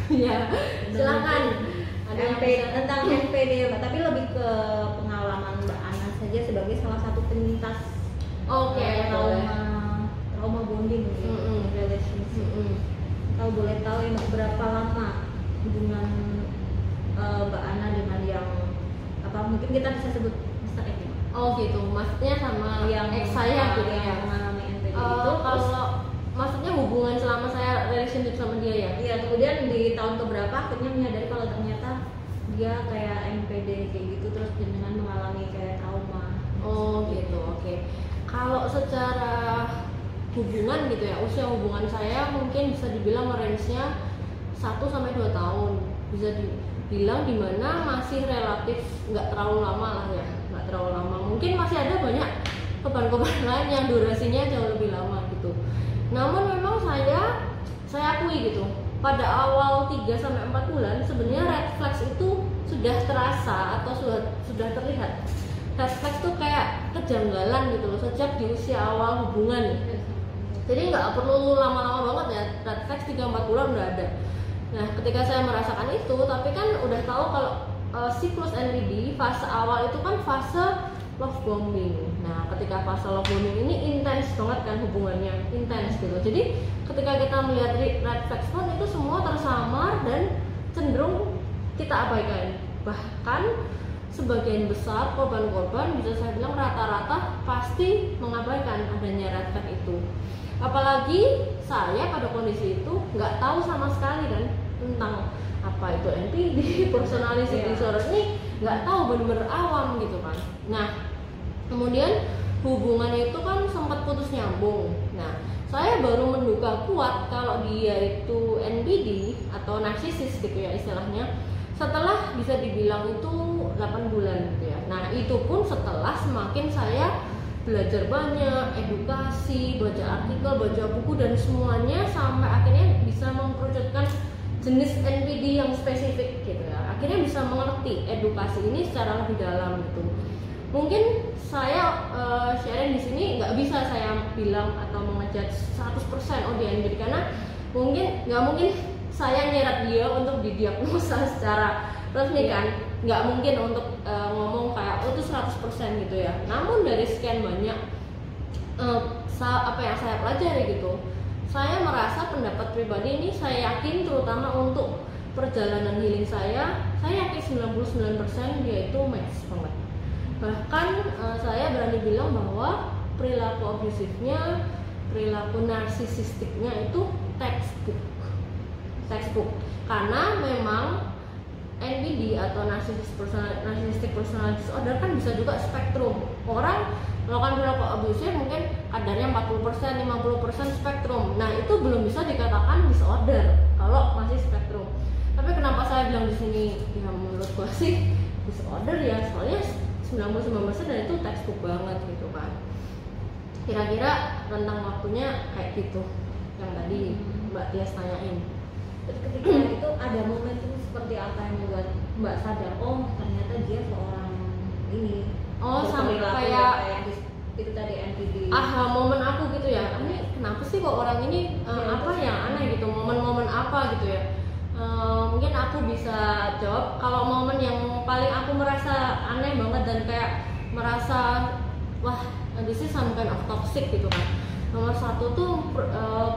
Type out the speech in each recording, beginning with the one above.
Ya, silakan. Ada yang bisa tentang NPD ya Mbak, tapi lebih ke pengalaman Mbak Ana saja sebagai salah satu penyintas trauma bonding relationship. Kalau boleh tahu ya Mbak, berapa lama hubungan Mbak Ana dengan yang mungkin kita bisa sebut Mr. X? Oh gitu, maksudnya sama yang ex saya gitu ya. mengalami NPD itu. Kalau maksudnya hubungan selama saya relationship sama dia ya? Iya, kemudian di tahun keberapa akhirnya menyadari kalau ternyata dia kayak NPD kayak gitu, terus dengan mengalami kayak trauma. Oh gitu, oke. Kalau secara hubungan gitu ya, usia hubungan saya mungkin bisa dibilang range-nya 1-2 tahun. Bisa dibilang dimana masih relatif nggak terlalu lama lah ya, nggak terlalu lama. Mungkin masih ada banyak korban-korban lain yang durasinya jauh lebih lama gitu. Namun memang saya akui gitu, pada awal 3-4 bulan sebenarnya red flags itu sudah terasa atau sudah terlihat. Red flags itu kayak kejanggalan gitu loh sejak di usia awal hubungan. Jadi nggak perlu lama-lama banget ya, red flags 3-4 bulan udah ada. Nah ketika saya merasakan itu, tapi kan udah tahu kalau siklus NPD fase awal itu kan fase love bombing. Nah ketika fase love bombing ini intens banget kan hubungannya, intens gitu. Jadi ketika kita melihat red flags pun itu semua tersamar dan cenderung kita abaikan. Bahkan sebagian besar korban-korban bisa saya bilang rata-rata pasti mengabaikan adanya red flag itu. Apalagi saya pada kondisi itu nggak tahu sama sekali kan tentang apa itu NPD, personality disorder ini nggak tahu, bener-bener awam gitu kan. Nah kemudian hubungan itu kan sempat putus nyambung. Nah saya baru menduga kuat kalau dia itu NPD atau narsisis gitu ya istilahnya setelah bisa dibilang itu 8 bulan gitu ya. Nah itu pun setelah semakin saya belajar banyak, edukasi, baca artikel, baca buku dan semuanya sampai akhirnya bisa mengkerucutkan jenis NPD yang spesifik gitu ya. Akhirnya bisa mengerti edukasi ini secara lebih dalam gitu. Mungkin saya sharing di sini nggak bisa saya bilang atau mengejat 100% oh dia NPD karena nggak mungkin saya nyeret dia untuk didiagnosa secara resmi kan, nggak mungkin untuk ngomong kayak oh itu 100% gitu ya. Namun dari sekian banyak apa yang saya pelajari gitu, saya merasa pendapat pribadi ini saya yakin terutama untuk perjalanan healing saya yakin 99% dia itu match banget. Bahkan saya berani bilang bahwa perilaku abusifnya, perilaku narsisistiknya itu textbook karena memang NPD atau narcissistic personality disorder kan bisa juga spektrum. Orang melakukan perilaku abusif mungkin kadarnya 40%, 50% spektrum. Nah, itu belum bisa dikatakan disorder kalau masih spektrum. Tapi kenapa saya bilang di sini ya menurut gua sih disorder ya, soalnya 99% dan itu textbook banget gitu kan. Kira-kira rentang waktunya kayak gitu yang tadi Mbak Tias tanyain. Ketika itu ada momentum seperti apa yang membuat Mbak sadar oh ternyata dia seorang ini sampai kayak itu tadi NPD. Aha, momen aku gitu ya, ini kenapa sih kok orang ini apa yang aneh gitu, momen-momen apa gitu ya. Mungkin aku bisa jawab kalau momen yang paling aku merasa aneh banget dan kayak merasa wah this is some kind of toxic gitu kan. Nomor satu tuh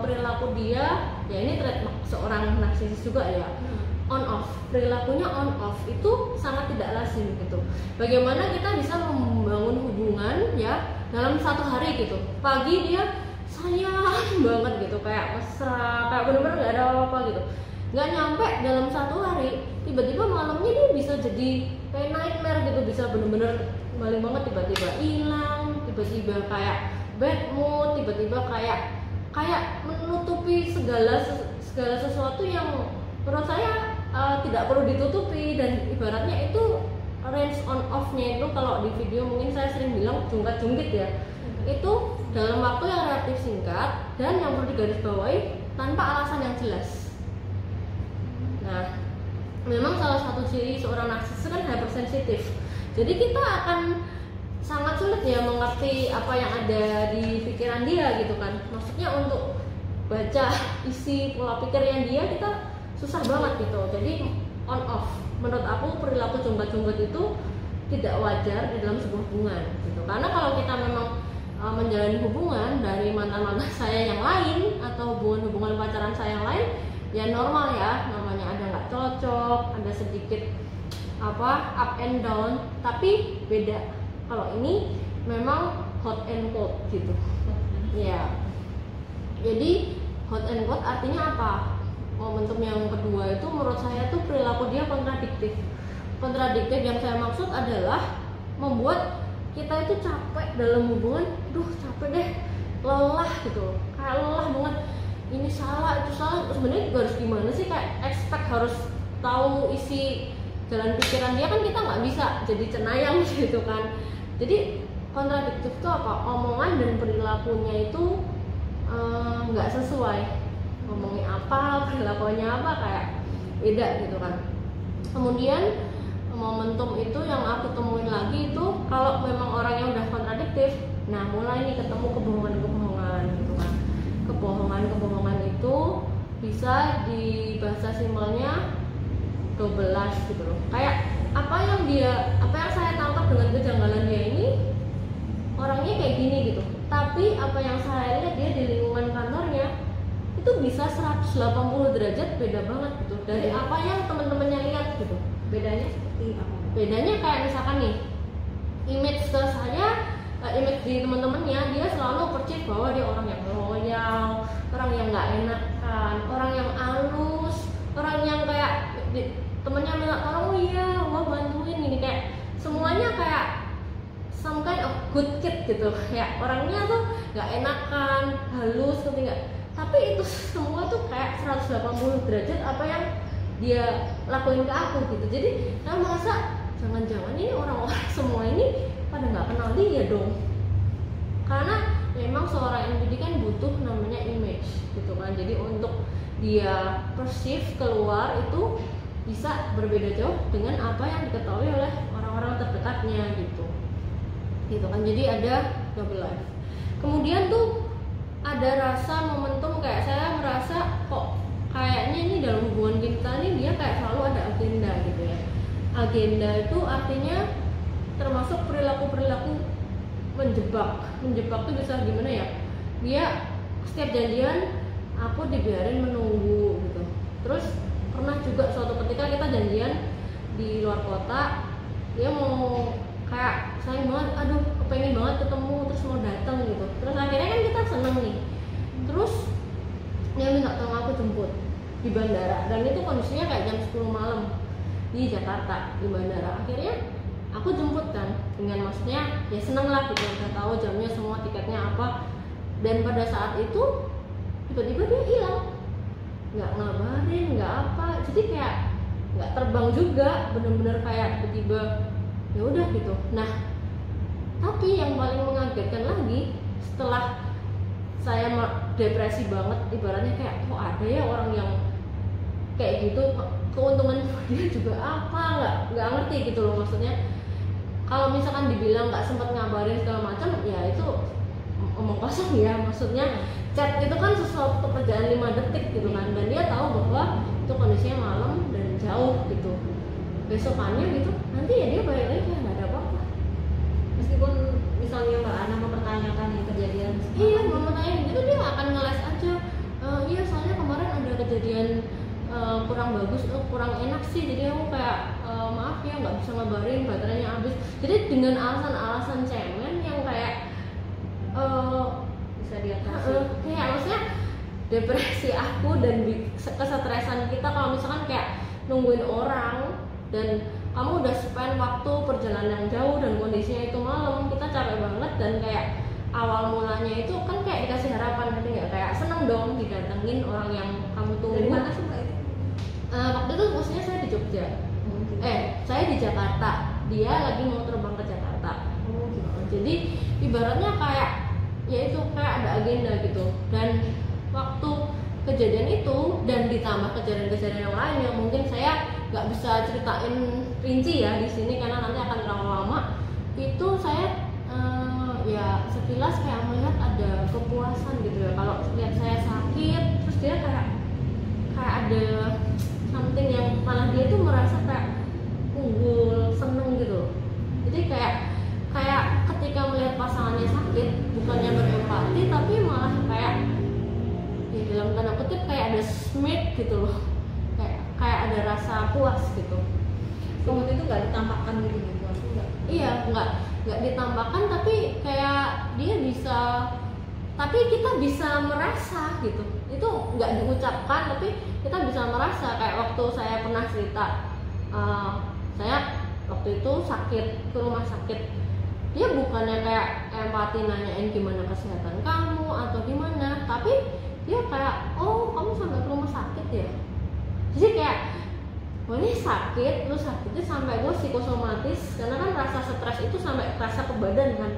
perilaku dia, ya ini trademark seorang narsisis juga ya, on off, perilakunya on off itu sangat tidak lazim gitu. Bagaimana kita bisa membangun hubungan ya dalam satu hari gitu, pagi dia sayang banget gitu, kayak mesra, kayak bener-bener gak ada apa-apa gitu, nggak nyampe dalam satu hari tiba-tiba malamnya dia bisa jadi kayak nightmare gitu, bisa bener-bener maling banget, tiba-tiba hilang, tiba-tiba kayak bad mood, tiba-tiba kayak menutupi segala sesuatu yang menurut saya tidak perlu ditutupi. Dan ibaratnya itu range on off-nya itu kalau di video mungkin saya sering bilang jungkat-jungkit ya, itu dalam waktu yang relatif singkat dan yang perlu digarisbawahi tanpa alasan yang jelas. Nah, memang salah satu ciri seorang narsis kan hypersensitif. Jadi kita akan sangat sulit ya mengerti apa yang ada di pikiran dia gitu kan. Maksudnya untuk baca isi pola pikirnya dia kita susah banget gitu. Jadi on off. Menurut aku perilaku jongkat-jongkat itu tidak wajar di dalam sebuah hubungan gitu. Karena kalau kita memang menjalani hubungan dari mantan-mantan saya yang lain atau hubungan pacaran saya yang lain, ya normal ya, namanya ada nggak cocok, ada sedikit up and down, tapi beda. Kalau ini memang hot and cold gitu. Ya. Jadi hot and cold artinya apa? Momentum yang kedua itu menurut saya tuh perilaku dia kontradiktif. Kontradiktif yang saya maksud adalah membuat kita itu capek dalam hubungan, capek deh, lelah gitu, kayak lelah banget, ini salah, itu salah. Sebenarnya juga harus gimana sih, kayak expect harus tahu isi jalan pikiran dia, kan kita nggak bisa jadi cenayang gitu kan. Jadi kontradiktif itu apa? Omongan dan perilakunya itu nggak sesuai, ngomongnya apa, perilakunya apa, kayak beda gitu kan. Kemudian momentum itu yang aku temuin lagi itu kalau memang orang yang udah kontradiktif, nah mulai nih ketemu kebohongan-kebohongan gitu kan. Kebohongan-kebohongan itu bisa di bahasa simpelnya 12 gitu loh. Kayak apa yang saya tangkap dengan kejanggalan dia ini, orangnya kayak gini gitu. Tapi apa yang saya lihat dia di lingkungan kantornya itu bisa 180 derajat beda banget gitu dari apa yang teman-temannya lihat gitu. Bedanya seperti apa? Bedanya kayak misalkan nih, image ke saya, image di teman-temannya, dia selalu percaya bahwa dia orang yang loyal, orang yang nggak enakan, orang yang halus, orang yang kayak temennya minta tolong, iya, wah bantuin ini, kayak semuanya kayak some kind of good kid gitu. Ya orangnya tuh nggak enakan, halus, tapi itu semua tuh kayak 180 derajat apa yang dia lakuin ke aku gitu. Jadi saya merasa jangan-jangan ini orang-orang semua ini pada nggak kenal dia dong, karena memang seorang individu kan butuh namanya image gitu kan. Jadi untuk dia perceive keluar itu bisa berbeda jauh dengan apa yang diketahui oleh orang-orang terdekatnya gitu kan. Jadi ada double life. Kemudian tuh ada rasa momentum, kayak saya merasa kok kayaknya ini dalam hubungan kita nih dia kayak selalu ada agenda gitu ya. Agenda itu artinya termasuk perilaku-perilaku menjebak. Menjebak tuh bisa gimana ya? Dia setiap janjian aku dibiarin menunggu gitu. Terus pernah juga suatu ketika kita janjian di luar kota, dia mau kayak sayang banget, aduh kepengen banget ketemu, terus mau datang gitu. Terus akhirnya kan kita seneng nih. Terus dia minta tolong aku jemput di bandara, dan itu kondisinya kayak jam 10 malam di Jakarta di bandara. Akhirnya aku jemput kan, dengan maksudnya ya seneng lah gitu, udah tahu jamnya semua, tiketnya apa. Dan pada saat itu tiba-tiba dia hilang, nggak ngabarin, nggak apa, jadi kayak nggak terbang juga, bener-bener kayak tiba-tiba ya udah gitu. Nah tapi yang paling mengagetkan lagi, setelah saya depresi banget, ibaratnya kayak kok ada ya orang yang kayak gitu, keuntungan dia juga apa, nggak ngerti gitu loh. Maksudnya kalau misalkan dibilang nggak sempat ngabarin segala macam, ya itu omong kosong ya. Maksudnya chat itu kan sesuatu pekerjaan 5 detik gitu kan, dan dia tahu bahwa itu kondisinya malam dan jauh gitu. Besokannya gitu nanti ya dia balik lagi kayak nggak ada apa-apa, Meskipun misalnya Mbak Ana mempertanyakan yang kejadian, iya mempertanyakan gitu, dia akan ngeles aja. Iya soalnya kemarin ada kejadian kurang bagus, kurang enak sih, jadi aku kayak maaf ya nggak bisa ngabarin, baterainya habis. Jadi dengan alasan-alasan cemen yang kayak bisa diatasi. kayak maksudnya depresi aku dan kesetresan kita kalau misalkan kayak nungguin orang, dan kamu udah spend waktu perjalanan yang jauh dan kondisinya itu malam, kita capek banget, dan kayak awal mulanya itu kan kayak dikasih harapan, nanti nggak kayak seneng dong didatengin orang yang kamu tunggu. Dari mana sih Mbak itu? Waktu itu maksudnya saya di Jogja, saya di Jakarta, dia lagi mau terbang ke Jakarta. Jadi ibaratnya kayak ya itu kayak ada agenda gitu. Dan waktu kejadian itu dan ditambah kejadian-kejadian yang lain yang mungkin saya nggak bisa ceritain rinci ya di sini karena nanti akan terlalu lama, itu saya ya sekilas kayak melihat ada kepuasan gitu ya. Kalau lihat saya sakit, terus dia kayak ada something yang malah dia tuh merasa kayak unggul, seneng gitu. Jadi kayak ketika melihat pasangannya sakit, bukannya berempati tapi malah kayak ya dalam tanda kutip kayak ada smit gitu loh, kayak ada rasa puas gitu. Kemudian itu nggak ditampakkan gitu buat enggak? Iya, nggak ditambahkan, tapi kayak dia bisa, tapi kita bisa merasa gitu. Itu nggak diucapkan, tapi kita bisa merasa. Kayak waktu saya pernah cerita, saya waktu itu sakit ke rumah sakit, dia bukannya kayak empati nanyain gimana kesehatan kamu atau gimana, tapi dia kayak, oh kamu sampai ke rumah sakit ya. Jadi kayak, oh ini sakit, lu sakitnya sampai gue psikosomatis, karena kan rasa stres itu sampai rasa ke badan kan.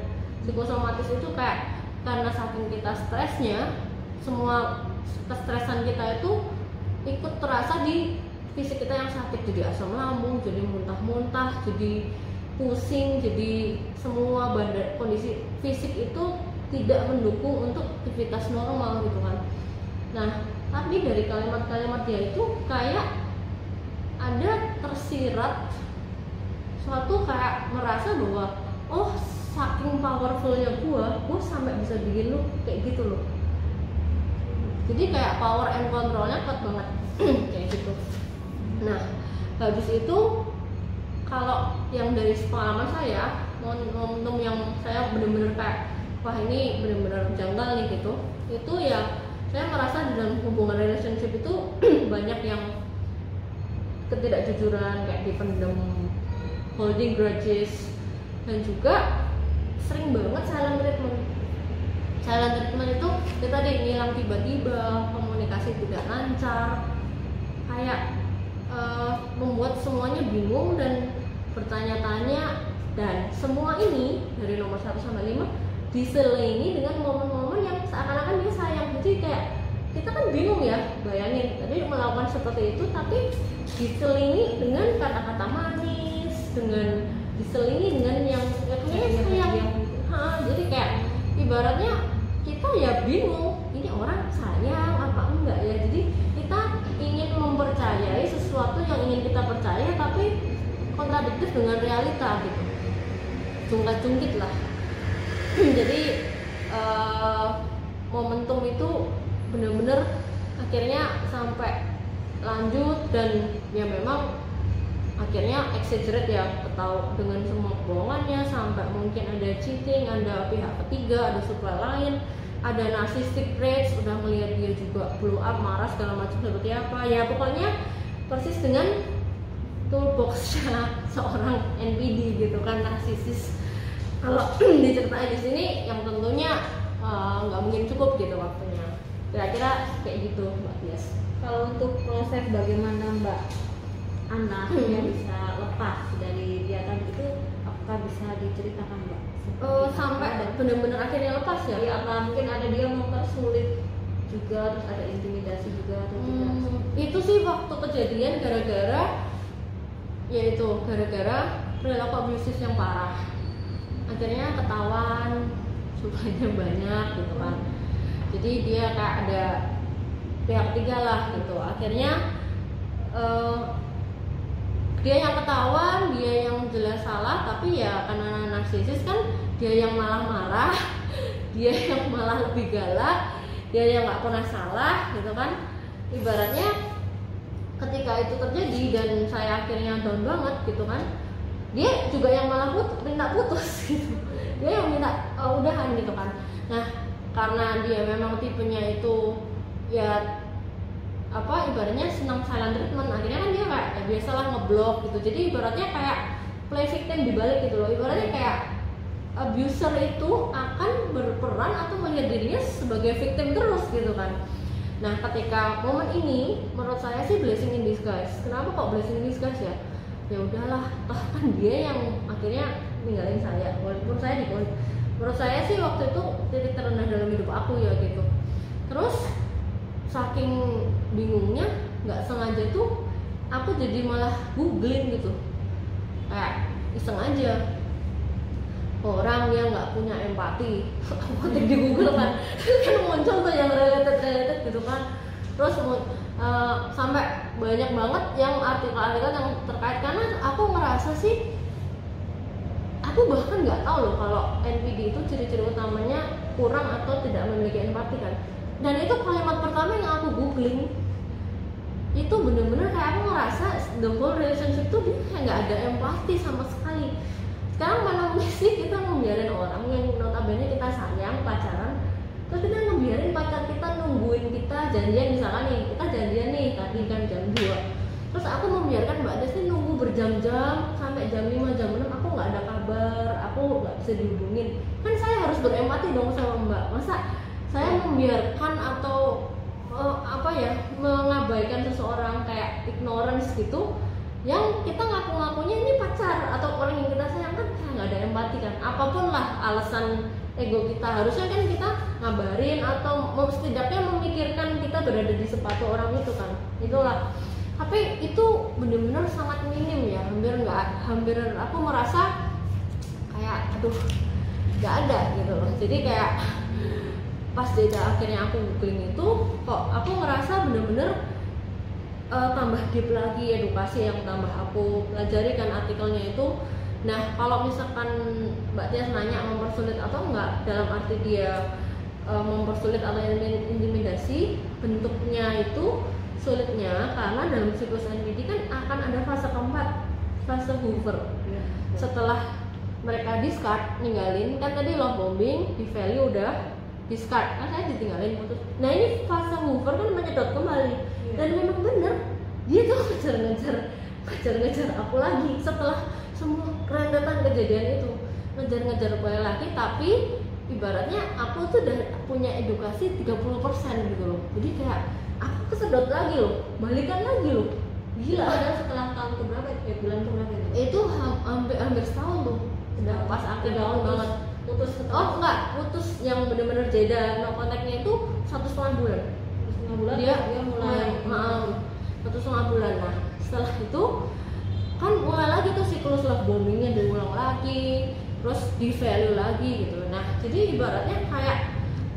Psikosomatis itu kayak karena saking kita stresnya, semua kestresan kita itu ikut terasa di fisik kita yang sakit, jadi asam lambung, jadi muntah-muntah, jadi pusing, jadi semua badan kondisi fisik itu tidak mendukung untuk aktivitas normal gitu kan. Nah, tapi dari kalimat-kalimat dia itu kayak ada tersirat suatu, kayak merasa bahwa oh saking powerfulnya gua sampai bisa bikin lu kayak gitu loh. Jadi kayak power and controlnya kuat banget kayak gitu. Nah, habis itu kalau yang dari pengalaman saya, momentum yang saya benar-benar kayak wah ini benar-benar janggal nih gitu, itu ya saya merasa di dalam hubungan relationship itu banyak yang ketidakjujuran, kayak dipendam, holding grudges, dan juga sering banget silent treatment. Silent treatment itu kita tadi ngilang tiba-tiba, komunikasi tidak lancar, kayak membuat semuanya bingung dan bertanya-tanya, dan semua ini dari nomor 1 sampai 5 diselingi dengan momen-momen yang seakan-akan dia sayang. Jadi kayak kita kan bingung ya, bayangin tadi melakukan seperti itu tapi diselingi dengan kata-kata manis, dengan diselingi dengan yang kayaknya sayang. Jadi kayak ibaratnya kita ya bingung, ini orang sayang apa enggak ya. Jadi kita ingin mempercayai sesuatu yang ingin kita percaya tapi kontradiktif dengan realita gitu, jungkat-jungkit lah. Jadi momentum itu benar-benar akhirnya sampai lanjut, dan ya memang akhirnya exaggerate ya, tahu dengan semua kebohongannya, sampai mungkin ada cheating, ada pihak ketiga, ada supply lain, ada narcissistic traits, udah melihat dia juga blow up, marah segala macam seperti apa ya, pokoknya persis dengan toolboxnya seorang NPD gitu kan, narsisis. Kalau diceritain di sini yang tentunya nggak mungkin cukup gitu waktunya, kira-kira kayak gitu Mbak Tias. Kalau untuk proses bagaimana Mbak Ana yang bisa lepas dari dia tadi itu, apakah bisa diceritakan Mbak? Sampai benar-benar akhirnya lepas ya? Iya, apa mungkin ada dia mempersulit juga, terus ada intimidasi juga atau tidak? Itu sih waktu kejadian gara-gara perilaku abusif yang parah. Akhirnya ketahuan sukanya banyak gitu kan. Jadi dia kayak ada pihak ketiga lah gitu. Akhirnya dia yang ketahuan, dia yang jelas salah, tapi ya karena narsisis kan dia yang malah marah, dia yang malah lebih galak, dia yang nggak pernah salah gitu kan. Ibaratnya ketika itu terjadi dan saya akhirnya down banget gitu kan, dia juga yang malah minta putus gitu, dia yang minta udahan gitu kan. Nah karena dia memang tipenya itu ya ibaratnya senang silent treatment, akhirnya kan dia kayak ya biasalah ngeblok gitu. Jadi ibaratnya kayak play victim dibalik gitu loh, ibaratnya kayak abuser itu akan berperan atau melihat dirinya sebagai victim terus gitu kan. Nah ketika momen ini menurut saya sih blessing in disguise. Kenapa kok blessing in disguise ya? Ya udahlah, toh kan dia yang akhirnya ninggalin saya, walaupun saya dibuat. Menurut saya sih waktu itu titik terendah dalam hidup aku ya gitu. Terus saking bingungnya, nggak sengaja tuh aku jadi malah googling gitu, kayak iseng aja, orang yang nggak punya empati, aku ketik di Google kan, kan muncul tuh yang related gitu kan. Terus sampai banyak banget yang artikel-artikel yang terkait, karena aku ngerasa sih, aku bahkan nggak tahu loh kalau NPD itu ciri-ciri utamanya kurang atau tidak memiliki empati kan. Dan itu kalimat pertama yang aku googling, itu bener-bener kayak aku ngerasa the whole relationship tuh dia kayak nggak ada empati sama sekali. Sekarang mana mungkin sih kita membiarin orang yang notabene kita sayang, pacaran, terus kita ngebiarin pacar kita nungguin kita janjian, misalkan nih kita janjian nih tadi kan jam 2, terus aku membiarkan Mbak Desi nunggu berjam-jam sampai jam 5, jam 6 aku nggak ada kabar, aku nggak bisa dihubungin. Kan saya harus berempati dong sama Mbak. Masa saya membiarkan atau mengabaikan seseorang, kayak ignorance gitu, yang kita ngaku-ngakunya ini pacar atau orang yang kita sayang, kan nggak ada empati kan. Apapun lah alasan ego kita, harusnya kan kita ngabarin atau setidaknya memikirkan kita berada di sepatu orang itu kan. Itulah. Tapi itu benar-benar sangat minim ya, hampir aku merasa kayak aduh nggak ada gitu loh. Jadi kayak pas akhirnya aku googling itu, kok aku ngerasa bener-bener tambah deep lagi edukasi yang tambah aku pelajari kan artikelnya itu. Nah kalau misalkan Mbak Tias nanya mempersulit atau enggak, dalam arti dia mempersulit atau intimidasi, bentuknya itu sulitnya karena dalam siklus NPD kan akan ada fase keempat, fase hoover. Setelah mereka discard, ninggalin, kan tadi love bombing, di value udah discard, kan saya ditinggalin, putus. Nah ini fase hoover kan menyedot kembali, dan memang bener dia tuh ngejar aku lagi setelah semua rentetan kejadian itu, ngejar gue lagi. Tapi ibaratnya aku tuh udah punya edukasi 30% gitu loh, jadi kayak aku kesedot lagi loh, balikan lagi loh, gila. Padahal setelah tahun keberapa bulan keberapa itu hampir setahun tuh, udah pas akhir tahun banget. Putus Oh enggak, putus yang bener-bener jeda no kontaknya itu 1,5 bulan. 1,5 bulan Dia mulai 1,5 bulan. Nah setelah itu kan mulai lagi tuh siklus love bombingnya diulang lagi, terus di value lagi gitu. Nah jadi ibaratnya kayak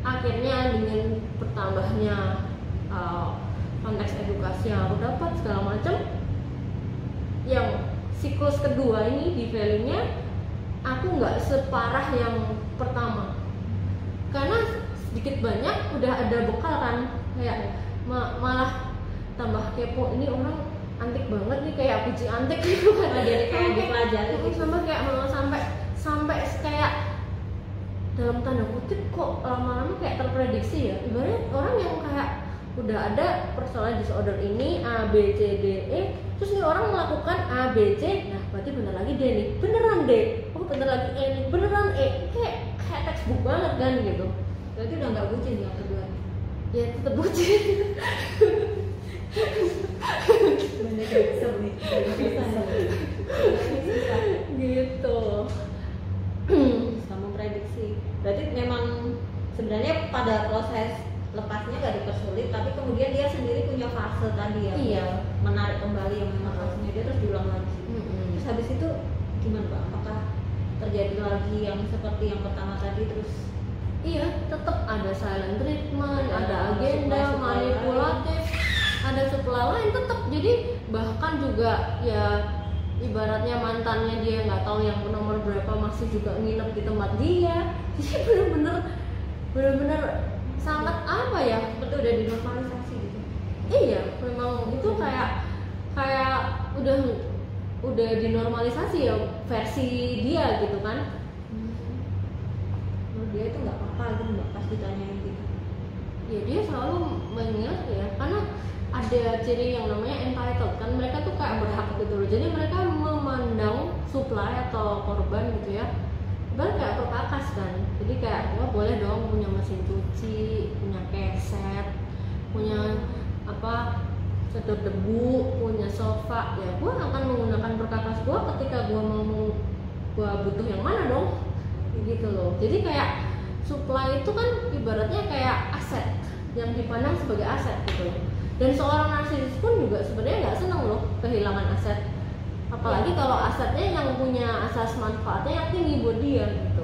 akhirnya dengan bertambahnya konteks edukasi yang aku dapat segala macam, yang siklus kedua ini di value-nya aku nggak separah yang pertama, karena sedikit banyak udah ada bekal kan, kayak malah tambah kepo, ini orang antik banget nih, kayak kucing antik gitu kan. Jadi kayak dipelajari gitu. Sampai kayak dalam tanda kutip kok lama-lama kayak terprediksi ya. Ibaratnya orang yang kayak udah ada persoalan disorder ini A B C D E, terus nih orang melakukan A B C, nah berarti bener lagi D nih, beneran D, oh bener lagi E nih, beneran E, kayak textbook banget kan gitu. Berarti udah nggak bucin yang kedua. Ya tetap bucin. Gitu. Kamu prediksi. Berarti memang sebenarnya pada proses lepasnya gak dipersulit, tapi kemudian dia sendiri punya fase tadi ya, iya, menarik kembali yang memang fasenya dia terus diulang lagi. Terus habis itu gimana Pak? Apakah terjadi lagi yang seperti yang pertama tadi terus? Iya, tetap ada silent treatment, ada agenda manipulatif, ada supply lain tetap. Jadi bahkan juga ya ibaratnya mantannya dia nggak tahu yang nomor berapa masih juga nginep di tempat dia. Jadi bener-bener sangat apa ya, betul udah dinormalisasi gitu. Iya, memang itu kayak udah dinormalisasi ya versi dia gitu kan. Dia itu nggak apa-apa gitu, nggak pas ditanyain gitu. Ya dia selalu mengingat ya, karena ada ciri yang namanya entitled kan, mereka tuh kayak berhak gitu loh. Jadi mereka memandang supply atau korban gitu ya, bahkan kayak perkakas kan. Jadi kayak wah boleh dong punya mesin cuci, punya keset, punya sedot debu, punya sofa, ya gue akan menggunakan perkakas gue ketika gue butuh yang mana dong, gitu loh. Jadi kayak supply itu kan ibaratnya kayak aset yang dipandang sebagai aset gitu loh. Dan seorang narsis pun juga sebenarnya nggak seneng loh kehilangan aset, apalagi kalau asetnya yang punya asas manfaatnya yang tinggi buat dia gitu.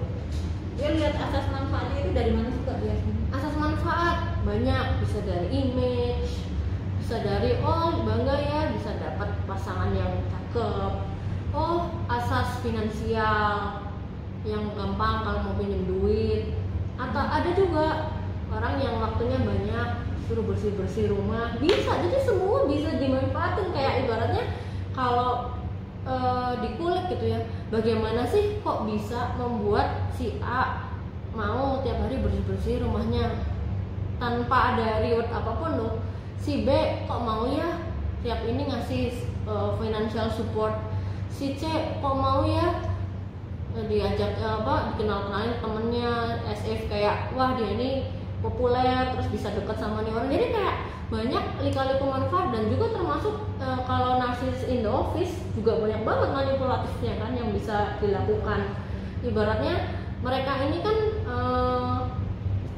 Dia lihat asas manfaatnya itu dari mana sih Kak biasanya? Asas manfaat banyak, bisa dari image, bisa bisa dari bangga ya bisa dapat pasangan yang cakep, asas finansial yang gampang kalau mau pinjam duit, atau ada juga orang yang waktunya banyak suruh bersih rumah, bisa. Jadi semua bisa dimanfaatin. Kayak ibaratnya kalau dikulik gitu ya, bagaimana sih kok bisa membuat si A mau tiap hari bersih rumahnya tanpa ada reward apapun loh. Si B kok mau ya tiap ini ngasih financial support. Si C kok mau ya diajak dikenal-kenalin temennya as if kayak wah dia ini populer terus bisa deket sama nih orang. Jadi kayak banyak lika-liku manfaat, dan juga termasuk kalau narsis in the office juga banyak banget manipulatifnya kan yang bisa dilakukan. Ibaratnya mereka ini kan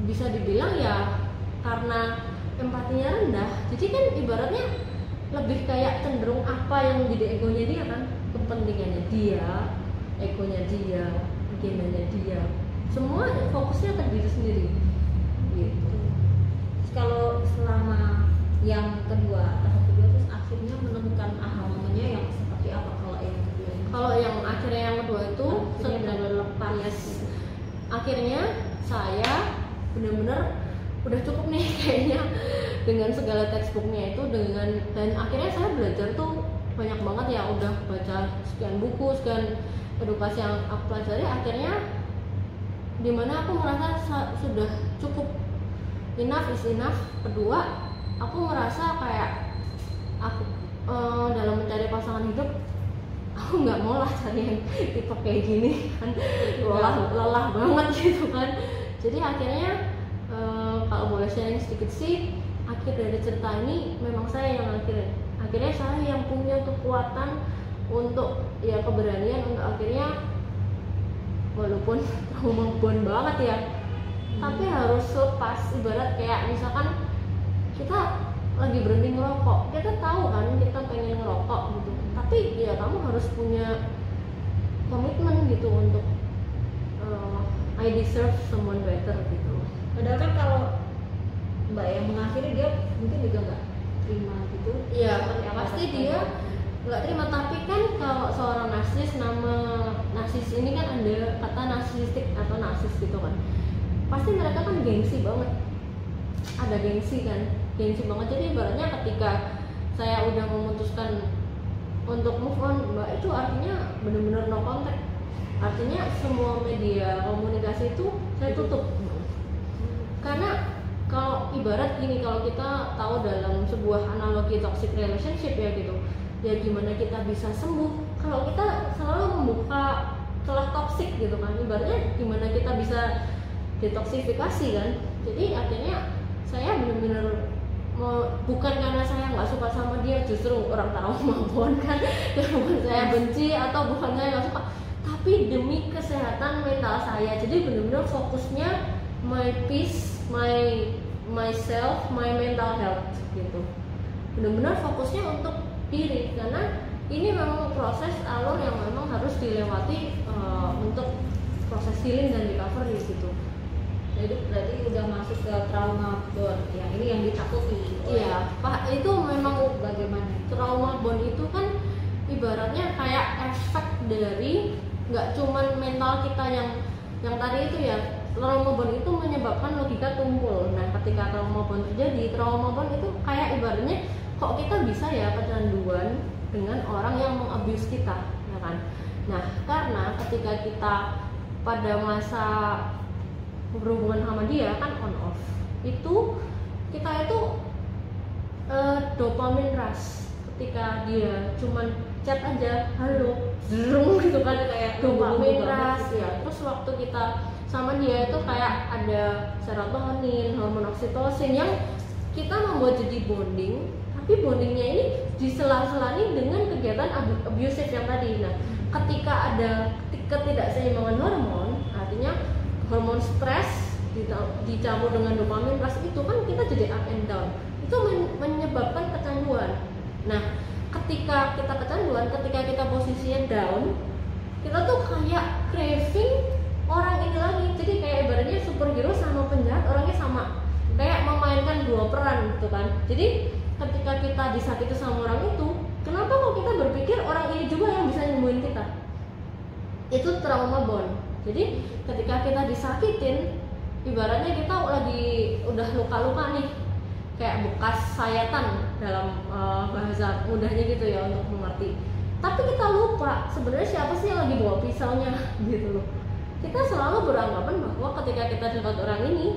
bisa dibilang ya karena empatinya rendah, jadi kan ibaratnya lebih kayak cenderung apa yang menjadi egonya dia kan, kepentingannya dia, egonya dia, agendanya dia, semua fokusnya ke diri sendiri gitu. Kalau selama yang kedua, tahap kedua terus akhirnya menemukan aha momennya yang seperti apa kalau yang kedua ini? Kalau yang akhirnya yang kedua itu benar lepas. Yes. Akhirnya saya benar-benar udah cukup nih kayaknya dengan segala textbooknya itu, dan akhirnya saya belajar tuh banyak banget ya, udah baca sekian buku, sekian edukasi yang aku pelajari. Akhirnya dimana aku merasa sudah cukup, enough is enough. Kedua, aku merasa kayak aku dalam mencari pasangan hidup, aku nggak mau lah cari yang tipe kayak gini kan, lelah banget gitu kan. Jadi akhirnya kalau boleh sharing sedikit sih, akhir dari cerita ini memang saya yang akhirnya saya yang punya kekuatan untuk ya keberanian untuk akhirnya walaupun trauma banget ya, tapi harus lepas. Ibarat kayak misalkan kita lagi berhenti ngerokok, kita tahu kan kita pengen ngerokok gitu, tapi ya kamu harus punya komitmen gitu untuk I deserve someone better gitu. Padahal kan kalau Mbak yang mengakhiri, dia mungkin juga nggak terima gitu. Iya, pasti dia nggak terima. Tapi kan kalau seorang narsis, nama narsis ini kan ada kata narsistik atau narsis gitu kan, pasti mereka kan gengsi banget, ada gengsi kan, gengsi banget. Jadi ibaratnya ketika saya udah memutuskan untuk move on, Mbak, itu artinya benar-benar no contact. Artinya semua media komunikasi itu saya tutup. Karena kalau ibarat gini, kalau kita tahu dalam sebuah analogi toxic relationship ya gitu, ya gimana kita bisa sembuh kalau kita selalu membuka celah toxic gitu kan. Ibaratnya gimana kita bisa detoksifikasi kan. Jadi akhirnya saya benar-benar bukan karena saya nggak suka sama dia, justru orang trauma bond kan, dan bukan saya benci atau bukan saya nggak suka, tapi demi kesehatan mental saya. Jadi benar-benar fokusnya my peace, myself, my mental health gitu. Benar-benar fokusnya untuk diri, karena ini memang proses alur yang memang harus dilewati untuk proses healing dan recovery gitu. Jadi berarti udah masuk ke trauma bond, yang ini yang ditakuti. Iya, Pak, itu memang bagaimana? Trauma bond itu kan ibaratnya kayak efek dari nggak cuman mental kita yang tadi itu ya. Trauma bond itu menyebabkan logika tumpul. Nah, ketika trauma bond terjadi, trauma bond itu kayak ibaratnya kok kita bisa ya kecanduan dengan orang yang mengabuse kita, ya kan? Nah, karena ketika kita pada masa berhubungan sama dia kan on off, itu kita itu dopamine rush. Ketika dia cuman chat aja, halo, zrung gitu kan, kayak dopamine rush ya. Terus waktu kita sama dia itu kayak ada serotonin, hormon oksitosin yang kita membuat jadi bonding, tapi bondingnya ini disela-selani dengan kegiatan abusive yang tadi. Nah, ketika ada ketidakseimbangan hormon, artinya hormon stres dicampur dengan dopamin rush, itu kan kita jadi up and down, itu menyebabkan kecanduan. Nah, ketika kita kecanduan, ketika kita posisinya down, kita tuh kayak craving orang ini lagi. Jadi kayak ibaratnya superhero sama penjahat orangnya sama, kayak memainkan dua peran gitu kan. Jadi ketika kita disakiti sama orang itu, kenapa kok kita berpikir orang ini juga yang bisa nyembuhin kita? Itu trauma bond. Jadi ketika kita disakitin, ibaratnya kita lagi udah luka-luka nih, kayak bekas sayatan dalam bahasa mudahnya gitu ya untuk mengerti. Tapi kita lupa sebenarnya siapa sih yang lagi bawa pisaunya gitu loh. Kita selalu beranggapan bahwa ketika kita dapat orang ini,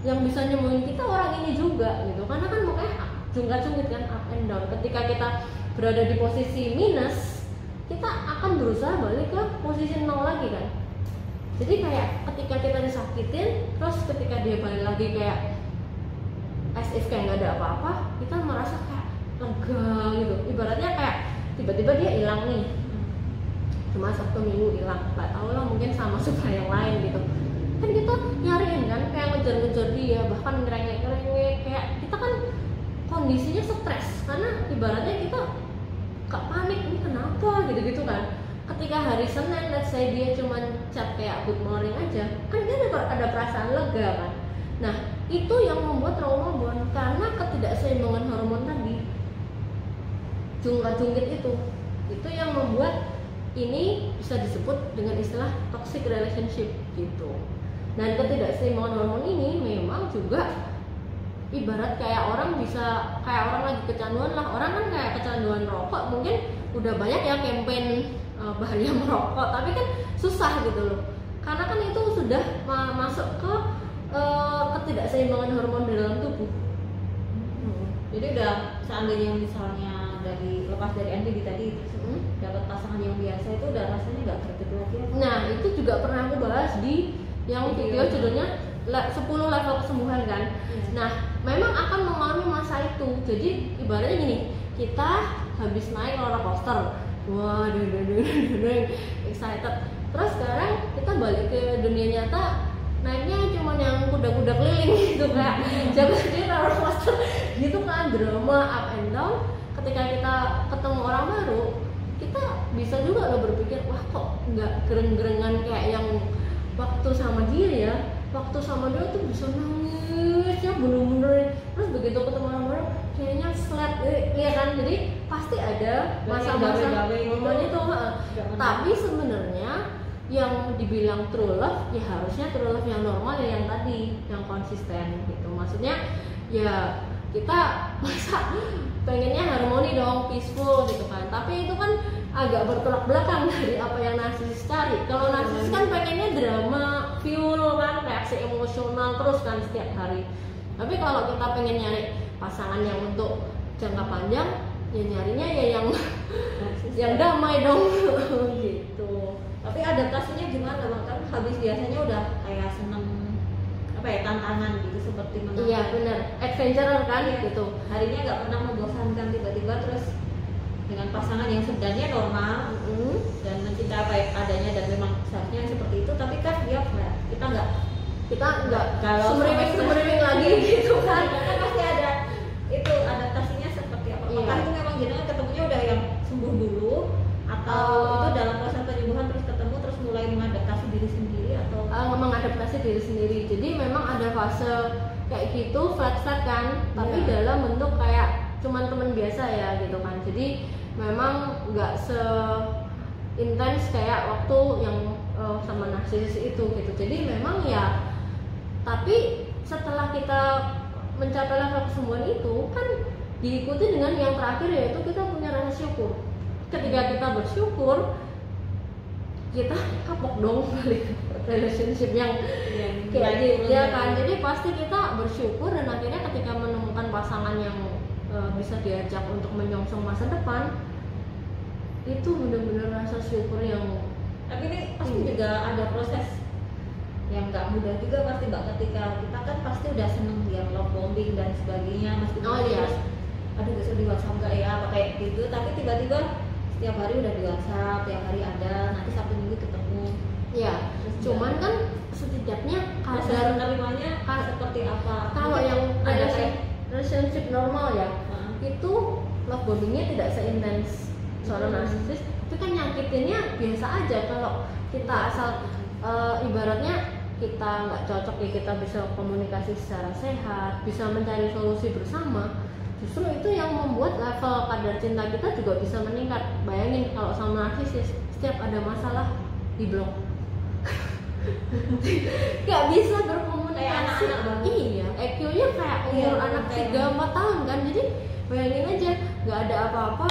yang bisa nyembuhin kita orang ini juga gitu. Karena kan makanya jungkat-jungkit kan, up and down. Ketika kita berada di posisi minus, kita akan berusaha balik ke posisi nol lagi kan. Jadi kayak ketika kita disakitin, terus ketika dia balik lagi kayak as if kayak nggak ada apa-apa, kita merasa kayak lega gitu. Ibaratnya kayak tiba-tiba dia hilang nih, cuma Sabtu Minggu hilang, nggak tahu lah mungkin sama suka yang lain gitu. Kan kita nyariin kan, kayak ngejar-ngejar dia, bahkan ngerengek-ngerengek, kayak kita kan kondisinya stres karena ibaratnya kita gak panik, ini kenapa gitu-gitu kan. Ketika hari Senin, let's say dia cuma chat kayak good morning aja, kan dia ada perasaan lega kan. Nah itu yang membuat trauma bond, karena ketidakseimbangan hormon tadi, jungkat-jungkit itu yang membuat ini bisa disebut dengan istilah toxic relationship gitu. Dan ketidakseimbangan hormon ini memang juga ibarat kayak orang bisa, kayak orang lagi kecanduan lah. Orang kan kayak kecanduan rokok, mungkin udah banyak ya campaign bahaya merokok, tapi kan susah gitu loh, karena kan itu sudah masuk ke ketidakseimbangan hormon di dalam tubuh. Jadi udah seandainya misalnya dari lepas dari NPD tadi dapat pasangan yang biasa itu udah rasanya nggak greget lagi ya? Nah itu juga pernah aku bahas di yang video judulnya 10 level kesembuhan kan. Nah memang akan mengalami masa itu. Jadi ibaratnya gini, kita habis naik roller coaster, wah excited, terus sekarang kita balik ke dunia nyata, naiknya cuma yang kuda-kuda keliling gitu kan, jangan jadi roller coaster gitu kan, drama up and down. Ketika kita ketemu orang baru, kita bisa juga loh berpikir, wah kok nggak gereng-gerengan kayak yang waktu sama dia ya. Waktu sama dia tuh bisa nangis ya bener-bener, terus begitu ketemu orang baru kayaknya flat ya kan. Jadi pasti ada masa-masa itu. Tapi sebenarnya yang dibilang true love ya harusnya true love yang normal ya, yang tadi yang konsisten gitu. Maksudnya ya kita masa pengennya harmoni dong, peaceful gitu kan, tapi itu kan agak bertolak belakang dari apa yang narsis cari. Kalau narsis kan pengennya drama, fuel kan, reaksi emosional terus kan setiap hari. Tapi kalau kita pengen nyari pasangan yang untuk jangka panjang, ya nyarinya ya yang damai dong gitu. Tapi adaptasinya gimana bang? Kan habis biasanya udah kayak seneng apa ya, tantangan gitu seperti menang. Iya benar, adventure kan gitu. Harinya nggak pernah membosankan, tiba-tiba terus dengan pasangan yang sebenarnya normal dan mencintai apa adanya dan memang seharusnya seperti itu, tapi kan dia flat. Kita nggak kalau sumring lagi gitu kan. Kan pasti ada itu adaptasinya seperti apa? Apakah itu memang jenengan ketemunya udah yang sembuh dulu, atau itu dalam proses penyembuhan terus ketemu terus mulai mengadaptasi diri sendiri, atau mengadaptasi diri sendiri. Jadi memang ada fase kayak gitu flat kan, tapi dalam bentuk kayak cuman teman biasa ya gitu kan. Jadi memang nggak intens kayak waktu yang sama narsis itu gitu. Jadi memang ya, tapi setelah kita mencapai level kesembuhan itu kan diikuti dengan yang terakhir, yaitu kita punya rasa syukur. Ketika kita bersyukur, kita kapok dong balik relationship yang kayak gitu ya kan. Jadi pasti kita bersyukur, dan akhirnya ketika menemukan pasangan yang bisa diajak untuk menyongsong masa depan, itu benar-benar rasa syukur yang. Tapi ini pasti juga ada proses yang nggak mudah juga pasti mbak, ketika kita kan pasti udah seneng dia love bombing dan sebagainya, terus aduh besok di WhatsApp nggak ya apa kayak gitu, tapi tiba-tiba setiap hari udah di WhatsApp, tiap hari ada, nanti Sabtu Minggu ketemu ya. Cuman kan setidaknya kadar menerimanya seperti apa. Kalau yang relationship normal ya, itu love bombingnya tidak seintens seorang narsis, itu kan nyakitinnya biasa aja. Kalau kita asal ibaratnya kita nggak cocok ya, kita bisa komunikasi secara sehat, bisa mencari solusi bersama, justru itu yang membuat level kadar cinta kita juga bisa meningkat. Bayangin kalau sama narsisis, setiap ada masalah di blok. Gak bisa berkomunikasi. Kayak anak-anak banget. Iya, EQ-nya kayak umur anak 3-4 tahun kan. Jadi bayangin aja, gak ada apa-apa,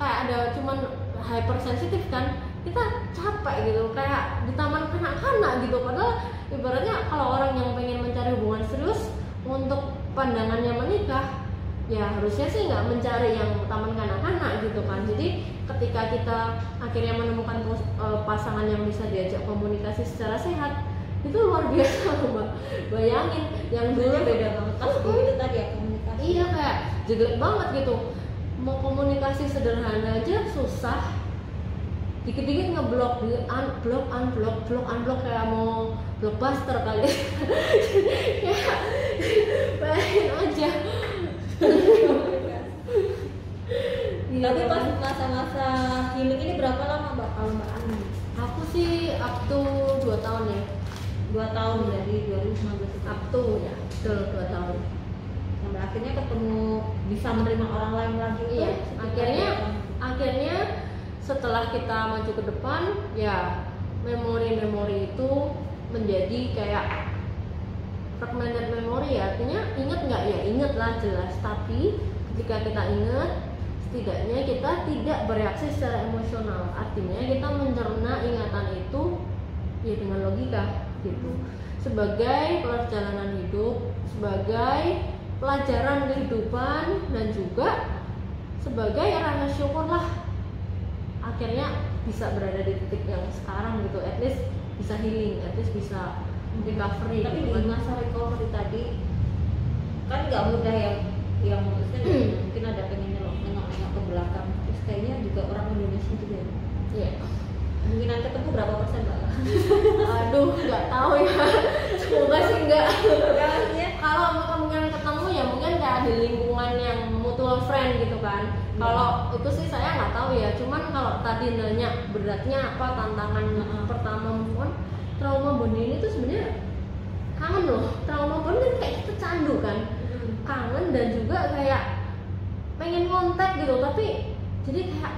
kayak ada cuman hypersensitif kan. Kita capek gitu, kayak di taman kanak-kanak gitu. Padahal ibaratnya kalau orang yang pengen mencari hubungan serius untuk pandangannya menikah, ya harusnya sih nggak mencari yang taman kanak-kanak gitu kan. Jadi ketika kita akhirnya menemukan pasangan yang bisa diajak komunikasi secara sehat, itu luar biasa loh Mbak. Bayangin yang dulu beda banget pas itu tadi ya komunikasi. Iya, kayak jelek banget gitu, mau komunikasi sederhana aja susah, dikit-dikit ngeblok, unblock kayak mau blockbuster kali. Ya bayangin aja. Tapi pas masa-masa healing ini berapa lama Mbak kalau Mbak Ani? Aku sih up to 2 tahun ya. 2 tahun dari 2019 itu. Up to ya, betul 2 tahun. Sampai akhirnya ketemu bisa menerima orang lain lagi. Iya, akhirnya setelah kita maju ke depan, ya memori-memori itu menjadi kayak fragmented memory, artinya inget nggak ya, inget lah jelas, tapi ketika kita inget setidaknya kita tidak bereaksi secara emosional, artinya kita mencerna ingatan itu ya dengan logika gitu, sebagai perjalanan hidup, sebagai pelajaran kehidupan, dan juga sebagai rasa syukur lah akhirnya bisa berada di titik yang sekarang gitu, at least bisa healing, at least bisa recovery. Tapi gitu di kan. masa recovery tadi kan nggak mudah yang maksudnya mungkin ada pengen nengok ke belakang, terus kayaknya juga orang Indonesia juga ya. Iya. Mungkin ketemu berapa persen Mbak? Aduh, nggak tahu ya. Semoga sih nggak. Maksudnya Kalau kemungkinan ketemu ya mungkin kayak di lingkungan yang mutual friend gitu kan. Kalau itu sih saya nggak tahu ya. Cuman kalau tadi nanya beratnya apa, tantangan pertama move on, trauma bonding ini tuh sebenarnya kangen loh. Trauma bonding kayak kita candu kan, kangen dan juga kayak pengen kontak gitu. Tapi jadi kayak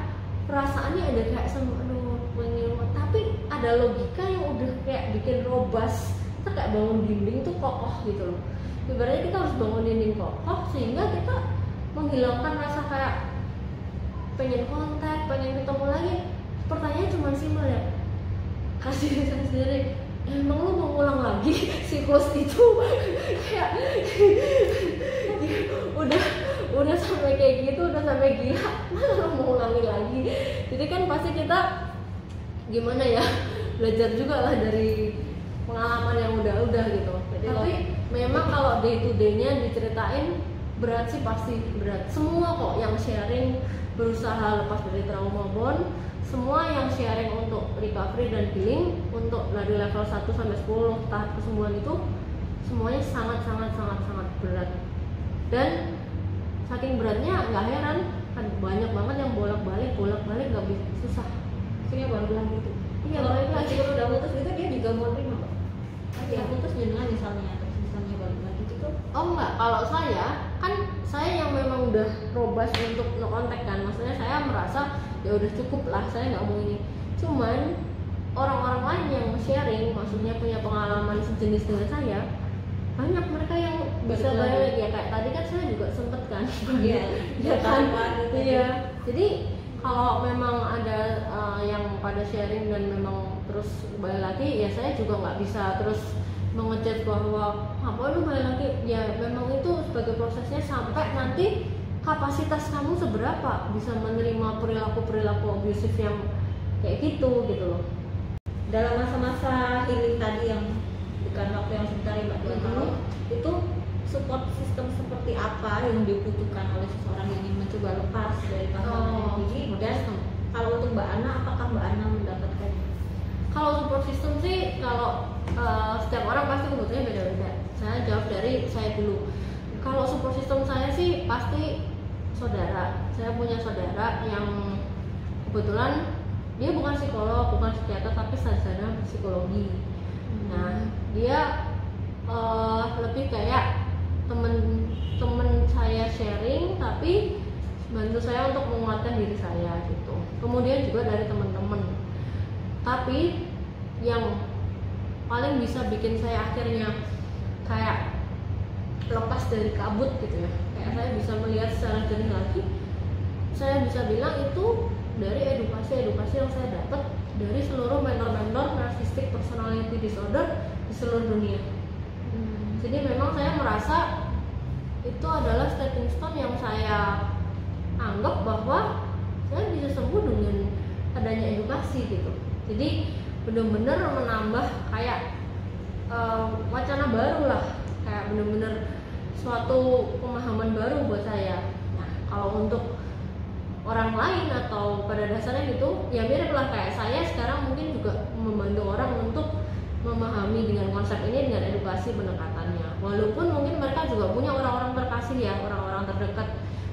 perasaannya ada kayak aduh pengen, tapi ada logika yang udah kayak bikin robust. Kita kayak bangun dinding tuh kokoh gitu loh. Ibaratnya kita harus bangun dinding kokoh sehingga kita menghilangkan rasa kayak pengen kontak, pengen ketemu lagi. Pertanyaannya cuma simpel ya, kasih diri sendiri, emang lu mau ulang lagi siklus itu? Kayak udah sampai kayak gitu, udah sampai gila, mana lu mau ulangi lagi? Jadi kan pasti kita gimana ya, belajar juga lah dari pengalaman yang udah gitu. Tapi memang kalau day to day-nya diceritain berat sih, pasti berat. Semua kok yang sharing berusaha lepas dari trauma bond, semua yang sharing untuk recovery dan healing, untuk dari level 1 sampai 10 tahap kesembuhan itu semuanya sangat berat. Dan saking beratnya nggak heran kan banyak banget yang bolak-balik nggak bisa, susah. akhirnya balik lagi gitu. Iya, balik lagi. Kalau udah putus gitu dia juga mau terima Mbak. Kan dia putus jenengan misalnya, terus misalnya balik lagi gitu. Oh enggak, kalau saya kan saya yang memang udah robust untuk no contact kan, maksudnya saya merasa ya udah cukup lah, saya nggak mau ini. Cuman orang-orang lain yang sharing, maksudnya punya pengalaman sejenis dengan saya, banyak mereka yang bisa balik ya, kayak tadi kan saya juga sempet kan. Iya, ya kan. Iya. Jadi kalau memang ada yang pada sharing dan memang terus balik lagi, ya saya juga nggak bisa terus mengejat bahwa apa lu balik lagi. Ya memang itu sebagai prosesnya sampai nanti kapasitas kamu seberapa bisa menerima perilaku abusif yang kayak gitu loh. Dalam masa-masa healing tadi yang bukan waktu yang sebentar ya Mbak, 2 tahun, itu support system seperti apa yang dibutuhkan oleh seseorang yang ingin mencoba lepas dari pasangan ini? Dan kalau untuk Mbak Ana, apakah Mbak Ana mendapatkan? Kalau support system sih, kalau setiap orang pasti kebutuhannya beda-beda. Saya jawab dari saya dulu. Kalau support system saya sih pasti saudara. Saya punya saudara yang kebetulan dia bukan psikolog, bukan psikiater, tapi sarjana psikologi. Nah, dia lebih kayak temen saya sharing, tapi bantu saya untuk menguatkan diri saya gitu. Kemudian juga dari teman-teman. Tapi yang paling bisa bikin saya akhirnya kayak lepas dari kabut gitu ya, kayak saya bisa melihat secara jernih lagi, saya bisa bilang itu dari edukasi yang saya dapat dari seluruh mentor-mentor narcissistic personality disorder di seluruh dunia. Jadi memang saya merasa itu adalah stepping stone yang saya anggap bahwa saya bisa sembuh dengan adanya edukasi gitu. Jadi benar-benar menambah kayak wacana baru lah, kayak benar-benar suatu pemahaman baru buat saya. Nah, kalau untuk orang lain atau pada dasarnya gitu, ya mirip lah kayak saya sekarang mungkin juga membantu orang untuk memahami dengan konsep ini dengan edukasi pendekatannya. Walaupun mungkin mereka juga punya orang-orang terkasih ya, orang-orang terdekat,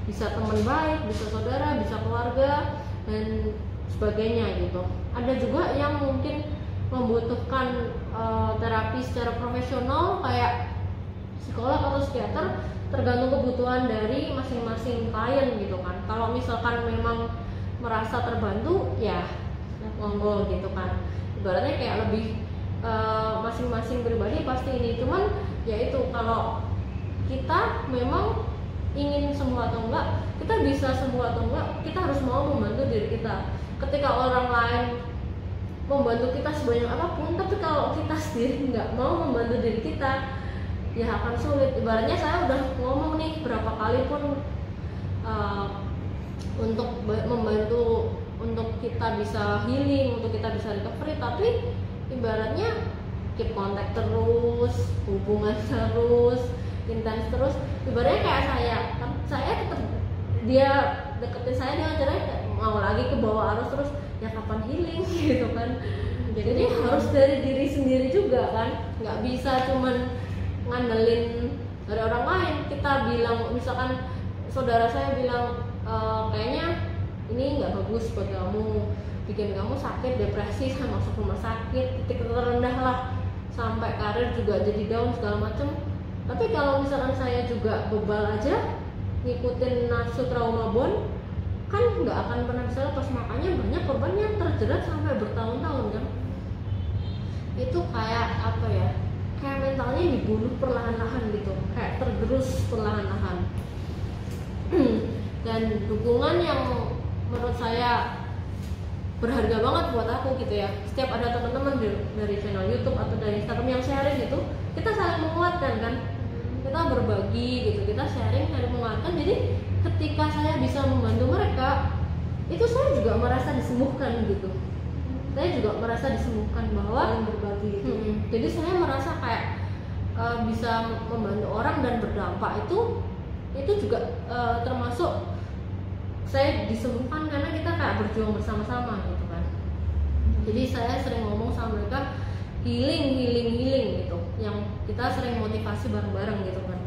bisa teman baik, bisa saudara, bisa keluarga dan sebagainya gitu. Ada juga yang mungkin membutuhkan terapi secara profesional kayak psikolog atau psikiater, tergantung kebutuhan dari masing-masing klien gitu kan. Kalau misalkan memang merasa terbantu ya monggo gitu kan. Ibaratnya kayak lebih masing-masing pribadi pasti ini, cuman yaitu kalau kita memang ingin sembuh atau enggak, kita bisa sembuh atau enggak, kita harus mau membantu diri kita. Ketika orang lain membantu kita sebanyak apapun, tapi kalau kita sendiri nggak mau membantu diri kita, ya akan sulit. Ibaratnya saya udah ngomong nih berapa kali pun untuk membantu untuk kita bisa healing, untuk kita bisa recovery, tapi ibaratnya keep kontak terus, hubungan terus, intens terus. Ibaratnya kayak saya tetap, dia deketin saya dengan caranya mau lagi ke bawah arus terus, ya kapan healing gitu kan. Jadi harus dari diri sendiri juga kan, nggak bisa cuman ngandelin dari orang lain. Kita bilang, misalkan saudara saya bilang kayaknya ini nggak bagus buat kamu, bikin kamu sakit, depresi, saya masuk rumah sakit, titik terendah lah, sampai karir juga jadi down segala macem. Tapi kalau misalkan saya juga bebal aja ngikutin nafsu trauma bond, kan nggak akan pernah bisa lepas. Makanya banyak korban yang terjerat sampai bertahun-tahun kan. Itu kayak apa ya, kayak mentalnya dibunuh perlahan-lahan gitu, kayak tergerus perlahan-lahan. Dan dukungan yang menurut saya berharga banget buat aku gitu ya, setiap ada teman-teman dari channel YouTube atau dari Instagram yang sharing gitu, kita saling menguatkan kan, kita berbagi gitu, kita sharing, saling menguatkan. Jadi ketika saya bisa membantu mereka, itu saya juga merasa disembuhkan gitu. Saya juga merasa disembuhkan bahwa berbagi gitu. Jadi saya merasa kayak bisa membantu orang dan berdampak, itu juga termasuk saya disembuhkan karena kita kayak berjuang bersama-sama gitu kan. Jadi saya sering ngomong sama mereka healing gitu, yang kita sering motivasi bareng-bareng gitu kan.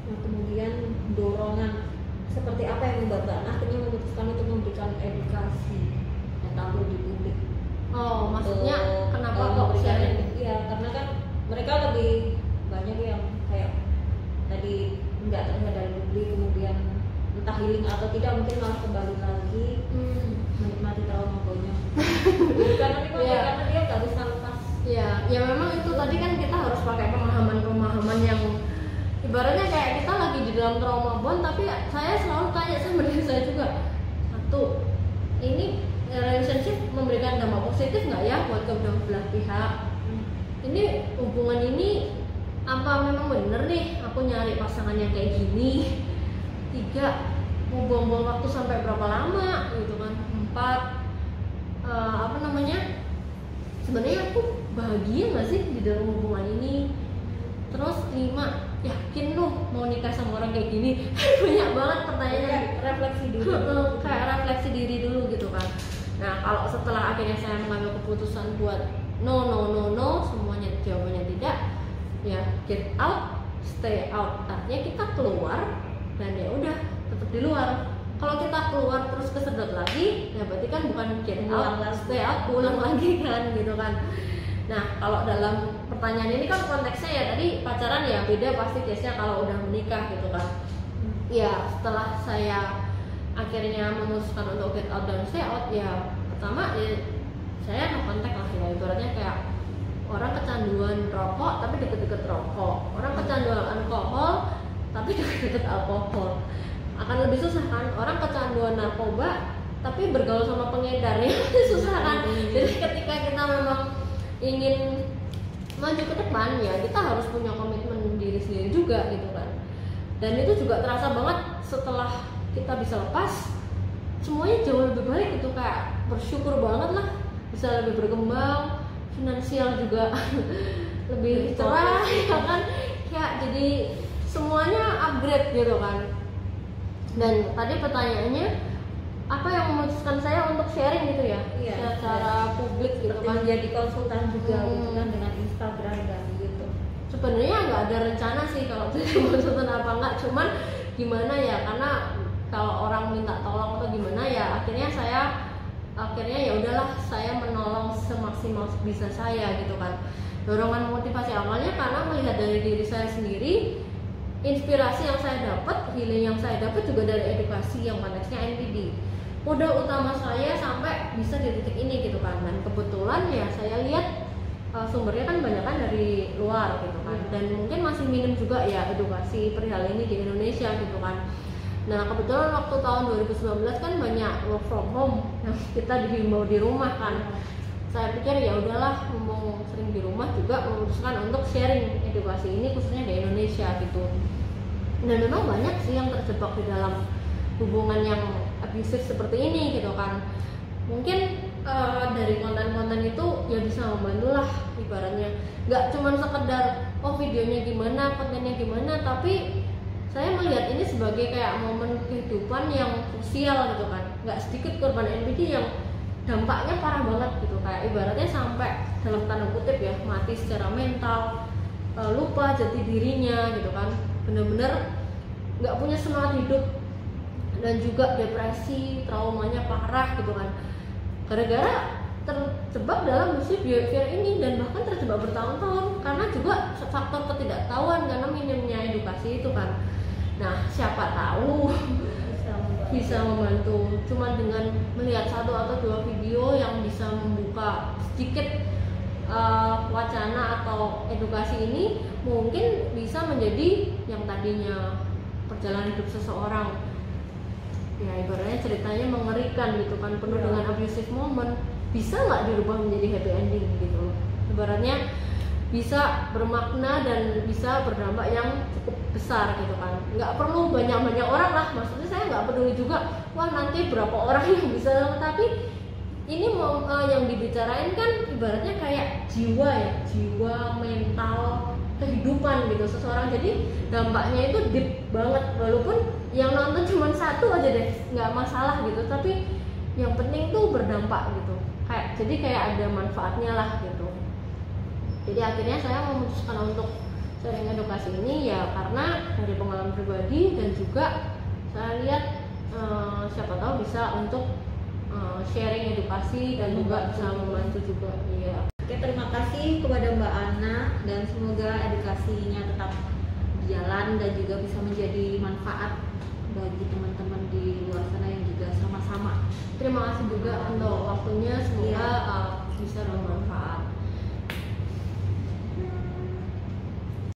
Nah, kemudian dorongan seperti apa yang membuat Mbak Ana akhirnya memutuskan untuk memberikan edukasi yang tampil di publik? Oh, maksudnya kenapa kok sharing? Iya, karena kan mereka lebih banyak yang kayak tadi nggak terlihat dari publik, kemudian entah healing atau tidak, mungkin malah kembali lagi menikmati trauma bondnya. Karena dia nggak bisa lepas. Ya memang itu tadi kan kita harus pakai pemahaman yang ibaratnya kayak kita lagi di dalam trauma bond, tapi saya selalu tanya sama diri saya juga, satu, ini relationship memberikan dampak positif nggak ya buat kedua belah pihak? Ini hubungan ini apa memang bener nih aku nyari pasangan yang kayak gini? 3, mau buang-buang waktu sampai berapa lama gitu kan? 4, sebenarnya aku bahagia nggak sih di dalam hubungan ini? Terus 5, yakin lu mau nikah sama orang kayak gini? Banyak banget pertanyaannya. Refleksi diri. Kayak refleksi diri dulu gitu kan. Nah, kalau setelah akhirnya saya mengambil keputusan buat no, semuanya jawabannya tidak, ya get out, stay out. Artinya kita keluar dan ya udah tetap di luar. Kalau kita keluar terus kesedot lagi, ya berarti kan bukan get out, stay out, pulang lagi kan gitu kan. Nah, kalau dalam pertanyaan ini kan konteksnya ya tadi pacaran ya beda pasti case-nya kalau udah menikah gitu kan. Ya setelah saya akhirnya memutuskan untuk get out dan stay out, ya pertama ya saya no contact lah ya, ibaratnya kayak orang kecanduan rokok tapi deket-deket rokok, orang kecanduan alkohol tapi deket-deket alkohol. Akan lebih susah kan orang kecanduan narkoba tapi bergaul sama pengedar ya susah kan. Jadi ketika kita memang ingin maju ke depan ya kita harus punya komitmen diri sendiri juga gitu kan. Dan itu juga terasa banget setelah kita bisa lepas, semuanya jauh lebih baik gitu, kayak bersyukur banget lah bisa lebih berkembang, finansial juga lebih cerah ya kan, kayak jadi semuanya upgrade gitu kan. Dan tadi pertanyaannya apa yang memutuskan saya untuk sharing gitu ya, secara publik gitu kan, jadi konsultan juga gitu kan dengan Instagram dan gitu. Sebenarnya nggak ada rencana sih kalau jadi konsultan apa enggak, cuman gimana ya, karena kalau orang minta tolong atau gimana ya akhirnya ya udahlah saya menolong semaksimal bisa saya gitu kan. Dorongan motivasi awalnya karena melihat dari diri saya sendiri, inspirasi yang saya dapat, healing yang saya dapat juga dari edukasi yang konteksnya NPD. Modal utama saya sampai bisa di titik ini gitu kan. Dan kebetulan ya saya lihat sumbernya kan banyak kan dari luar gitu kan, dan mungkin masih minim juga ya edukasi perihal ini di Indonesia gitu kan. Nah kebetulan waktu tahun 2019 kan banyak work from home yang kita dihimbau di rumah kan. Saya pikir ya udahlah, mumpung sering di rumah juga memutuskan untuk sharing edukasi ini khususnya di Indonesia gitu. Dan memang banyak sih yang terjebak di dalam hubungan yang abusive seperti ini gitu kan. Mungkin dari konten-konten itu ya bisa membantu lah ibaratnya. Nggak cuma sekedar oh videonya gimana, kontennya gimana, tapi saya melihat ini sebagai kayak momen kehidupan yang krusial gitu kan. Nggak sedikit korban NPD yang dampaknya parah banget gitu, kayak ibaratnya sampai dalam tanda kutip ya mati secara mental, lupa jati dirinya gitu kan, bener-bener nggak punya semangat hidup, dan juga depresi, traumanya parah gitu kan, gara-gara terjebak dalam abusive behavior ini, dan bahkan terjebak bertahun-tahun karena juga faktor ketidaktahuan karena minimnya edukasi itu kan. Nah siapa tahu bisa membantu cuma dengan melihat satu atau dua video yang bisa membuka sedikit wacana atau edukasi ini, mungkin bisa menjadi yang tadinya perjalanan hidup seseorang ya ibaratnya ceritanya mengerikan gitu kan, penuh dengan abusive moment, bisa nggak dirubah menjadi happy ending gitu loh. Ibaratnya bisa bermakna dan bisa berdampak yang cukup besar gitu kan. Nggak perlu banyak-banyak orang lah, maksudnya saya nggak peduli juga wah nanti berapa orang yang bisa, tapi ini mau yang dibicarain kan ibaratnya kayak jiwa ya, jiwa, mental, kehidupan gitu seseorang. Jadi dampaknya itu deep banget, walaupun yang nonton cuma satu aja deh nggak masalah gitu, tapi yang penting tuh berdampak gitu, jadi kayak ada manfaatnya lah gitu. Jadi akhirnya saya memutuskan untuk sharing edukasi ini ya karena dari pengalaman pribadi, dan juga saya lihat siapa tahu bisa untuk sharing edukasi dan juga bisa membantu juga. Iya. Oke, terima kasih kepada Mbak Ana, dan semoga edukasinya tetap berjalan dan juga bisa menjadi manfaat bagi teman-teman di luar sana yang juga sama-sama. Terima kasih juga untuk waktunya, semoga bisa bermanfaat.